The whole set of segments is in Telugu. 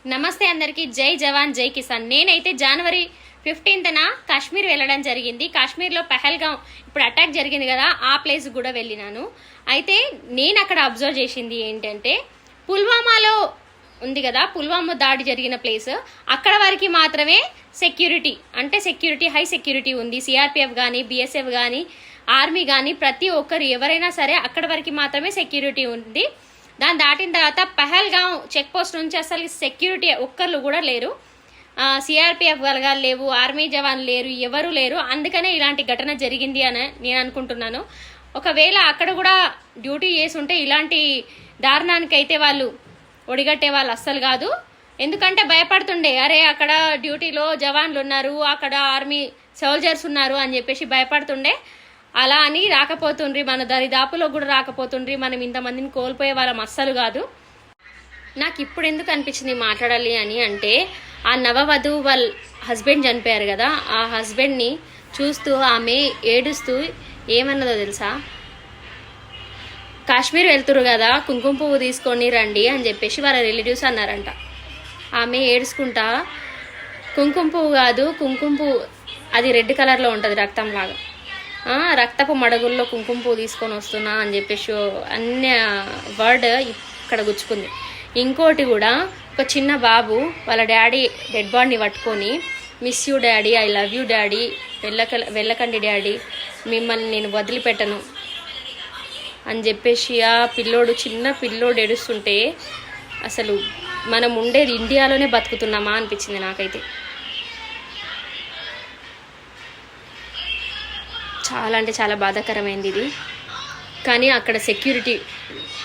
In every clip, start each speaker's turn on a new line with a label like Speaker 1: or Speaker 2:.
Speaker 1: నమస్తే అందరికీ, జై జవాన్ జై కిసాన్. నేనైతే జనవరి 15న కాశ్మీర్ వెళ్ళడం జరిగింది. కాశ్మీర్లో పహల్గాం ఇప్పుడు అటాక్ జరిగింది కదా, ఆ ప్లేస్ కూడా వెళ్ళినాను. అయితే నేను అక్కడ అబ్జర్వ్ చేసింది ఏంటంటే, పుల్వామాలో ఉంది కదా, పుల్వామా దాడి జరిగిన ప్లేస్, అక్కడ వరకు మాత్రమే సెక్యూరిటీ, అంటే సెక్యూరిటీ హై సెక్యూరిటీ ఉంది. సిఆర్పిఎఫ్ కానీ, బిఎస్ఎఫ్ కానీ, ఆర్మీ కానీ, ప్రతి ఒక్కరు ఎవరైనా సరే అక్కడ వరకు మాత్రమే సెక్యూరిటీ ఉంది. దాన్ని దాటిన తర్వాత పహల్గాం చెక్ పోస్ట్ నుంచి అసలు సెక్యూరిటీ ఒక్కళ్ళు కూడా లేరు. సిఆర్పిఎఫ్ బలగాలు లేవు, ఆర్మీ జవాన్లు లేరు, ఎవరు లేరు. అందుకనే ఇలాంటి ఘటన జరిగింది అని నేను అనుకుంటున్నాను. ఒకవేళ అక్కడ కూడా డ్యూటీ చేసి ఉంటే ఇలాంటి దారుణానికైతే వాళ్ళు ఒడిగట్టే వాళ్ళు అస్సలు కాదు. ఎందుకంటే భయపడుతుండే, అరే అక్కడ డ్యూటీలో జవాన్లు ఉన్నారు, అక్కడ ఆర్మీ సోల్జర్స్ ఉన్నారు అని చెప్పేసి భయపడుతుండే. అలా అని రాకపోతుండ్రి, మన దరిదాపులో కూడా రాకపోతుండ్రి. మనం ఇంతమందిని కోల్పోయే వాళ్ళం అస్సలు కాదు. నాకు ఇప్పుడు ఎందుకు అనిపించింది మాట్లాడాలి అని అంటే, ఆ నవవధువు వాళ్ళ హస్బెండ్ చనిపోయారు కదా, ఆ హస్బెండ్ని చూస్తూ ఆమె ఏడుస్తూ ఏమన్నదో తెలుసా? కాశ్మీర్ వెళ్తురు కదా, కుంకుమ పువ్వు తీసుకొని రండి అని చెప్పేసి వాళ్ళ రిలేటివ్స్ అన్నారంట. ఆమె ఏడుచుకుంటా, కుంకుమ పువ్వు కాదు, కుంకుమ పువ్వు అది రెడ్ కలర్లో ఉంటుంది రక్తంలాగా, రక్తపు మడుగుల్లో కుంకుమ పువ్వు తీసుకొని వస్తున్నా అని చెప్పేసి అన్ని వర్డ్ ఇక్కడ గుచ్చుకుంది. ఇంకోటి కూడా, ఒక చిన్న బాబు వాళ్ళ డాడీ డెడ్ బాడీని పట్టుకొని, miss you daddy, I love you daddy, వెళ్ళకండి డాడీ, మిమ్మల్ని నేను వదిలిపెట్టను అని చెప్పేసి ఆ పిల్లోడు, చిన్న పిల్లోడు ఏడుస్తుంటే అసలు మనం ఉండేది ఇండియాలోనే బతుకుతున్నామా అనిపించింది నాకైతే. చాలా అంటే చాలా బాధాకరమైంది ఇది. కానీ అక్కడ సెక్యూరిటీ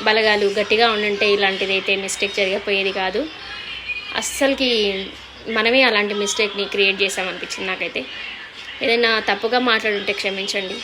Speaker 1: బలగాలు గట్టిగా ఉండుంటే ఇలాంటిది అయితే మిస్టేక్ జరిగిపోయేది కాదు. అస్సలకి మనమే అలాంటి మిస్టేక్ని క్రియేట్ చేసామనిపించింది నాకైతే. ఏదైనా తప్పుగా మాట్లాడుంటే క్షమించండి.